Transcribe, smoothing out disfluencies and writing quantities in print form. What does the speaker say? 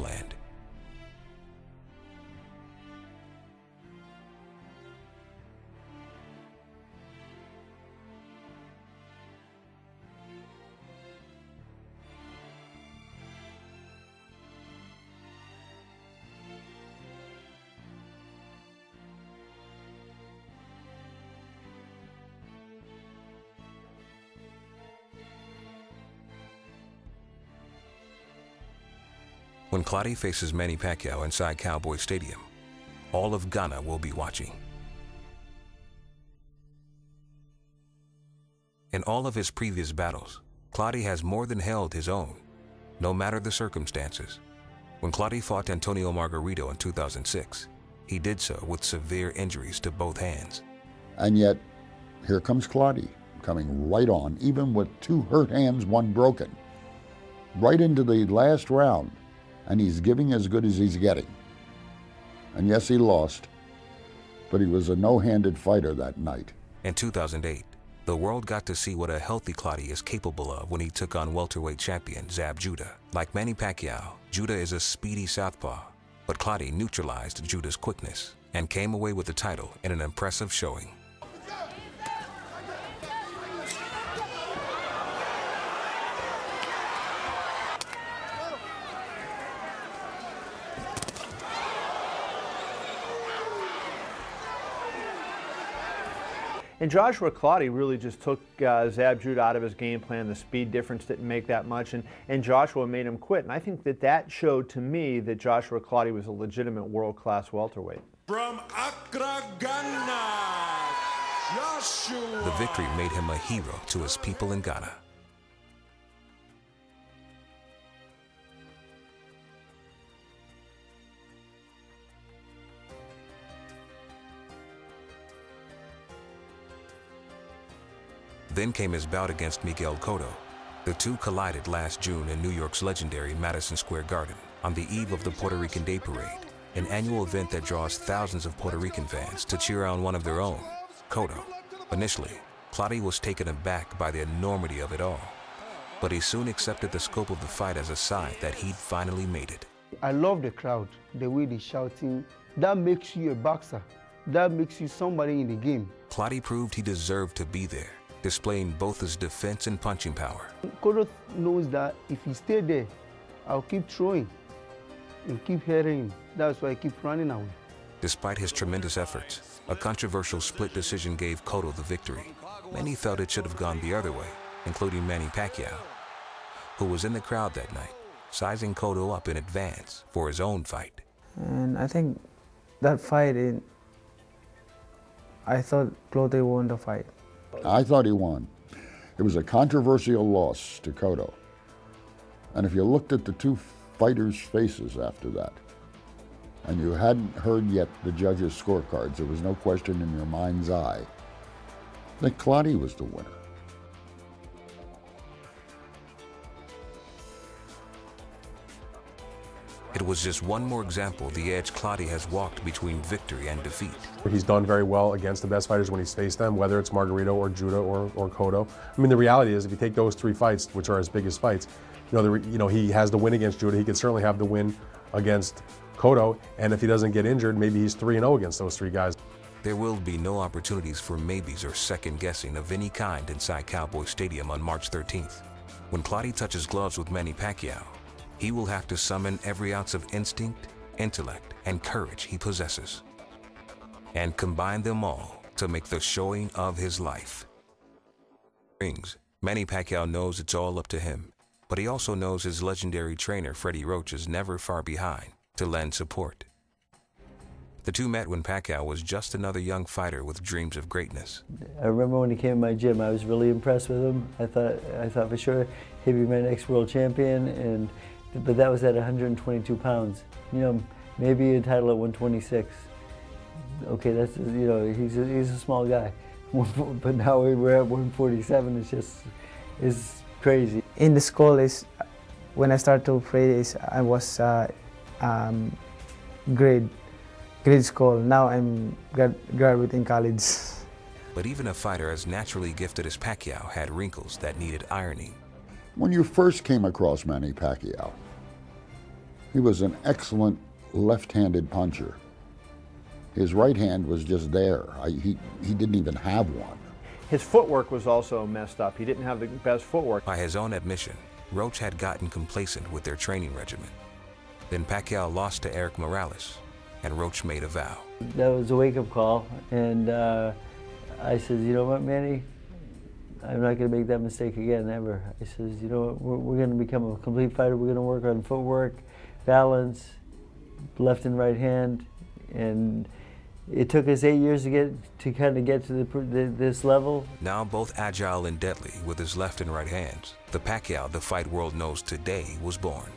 homeland. When Clottey faces Manny Pacquiao inside Cowboy Stadium, all of Ghana will be watching. In all of his previous battles, Clottey has more than held his own, no matter the circumstances. When Clottey fought Antonio Margarito in 2006, he did so with severe injuries to both hands. And yet, here comes Clottey, coming right on, even with 2 hurt hands, 1 broken, right into the last round. And he's giving as good as he's getting. And yes, he lost, but he was a no-handed fighter that night. In 2008, the world got to see what a healthy Clottey is capable of when he took on welterweight champion Zab Judah. Like Manny Pacquiao, Judah is a speedy southpaw, but Clottey neutralized Judah's quickness and came away with the title in an impressive showing. And Joshua Clottey really just took Zab Judah out of his game plan. The speed difference didn't make that much, and Joshua made him quit. And I think that showed to me that Joshua Clottey was a legitimate world-class welterweight. From Accra, Ghana, Joshua. The victory made him a hero to his people in Ghana. Then came his bout against Miguel Cotto. The two collided last June in New York's legendary Madison Square Garden on the eve of the Puerto Rican Day Parade, an annual event that draws thousands of Puerto Rican fans to cheer on one of their own, Cotto. Initially, Clottey was taken aback by the enormity of it all, but he soon accepted the scope of the fight as a sign that he'd finally made it. I love the crowd, the way they're shouting. That makes you a boxer. That makes you somebody in the game. Clottey proved he deserved to be there, displaying both his defense and punching power. Cotto knows that if he stay there, I'll keep throwing and keep hitting him. That's why I keep running away. Despite his tremendous efforts, a controversial split decision gave Cotto the victory. Many felt it should have gone the other way, including Manny Pacquiao, who was in the crowd that night, sizing Cotto up in advance for his own fight. And I think that fight, I thought Clottey won the fight. I thought he won. It was a controversial loss to Cotto. And if you looked at the two fighters' faces after that, and you hadn't heard yet the judges' scorecards, there was no question in your mind's eye that Clottey was the winner. It was just one more example of the edge Clottey has walked between victory and defeat. He's done very well against the best fighters when he's faced them, whether it's Margarito or Judah or Cotto. I mean, the reality is, if you take those 3 fights, which are his biggest fights, he has the win against Judah. He could certainly have the win against Cotto, and if he doesn't get injured, maybe he's 3-0 against those 3 guys. There will be no opportunities for maybes or second guessing of any kind inside Cowboy Stadium on March 13th. When Clottey touches gloves with Manny Pacquiao, he will have to summon every ounce of instinct, intellect, and courage he possesses, and combine them all to make the showing of his life. Manny Pacquiao knows it's all up to him, but he also knows his legendary trainer Freddie Roach is never far behind to lend support. The two met when Pacquiao was just another young fighter with dreams of greatness. I remember when he came to my gym, I was really impressed with him. I thought for sure he'd be my next world champion, but that was at 122 pounds. Maybe a title at 126. Okay, that's, he's a small guy. But now we're at 147, it's crazy. In the school, when I started to play, I was grade school. Now I'm graduating college. But even a fighter as naturally gifted as Pacquiao had wrinkles that needed ironing. When you first came across Manny Pacquiao, He was an excellent left-handed puncher. His right hand was just there. He didn't even have one. His footwork was also messed up. He didn't have the best footwork. By his own admission, Roach had gotten complacent with their training regimen. Then Pacquiao lost to Eric Morales, and Roach made a vow. That was a wake-up call, and I said, you know what, Manny? I'm not going to make that mistake again, ever. I says, you know what, we're going to become a complete fighter. We're going to work on footwork, balance, left and right hand, and it took us 8 years to kind of get to this level. Now both agile and deadly with his left and right hands, the Pacquiao the fight world knows today was born.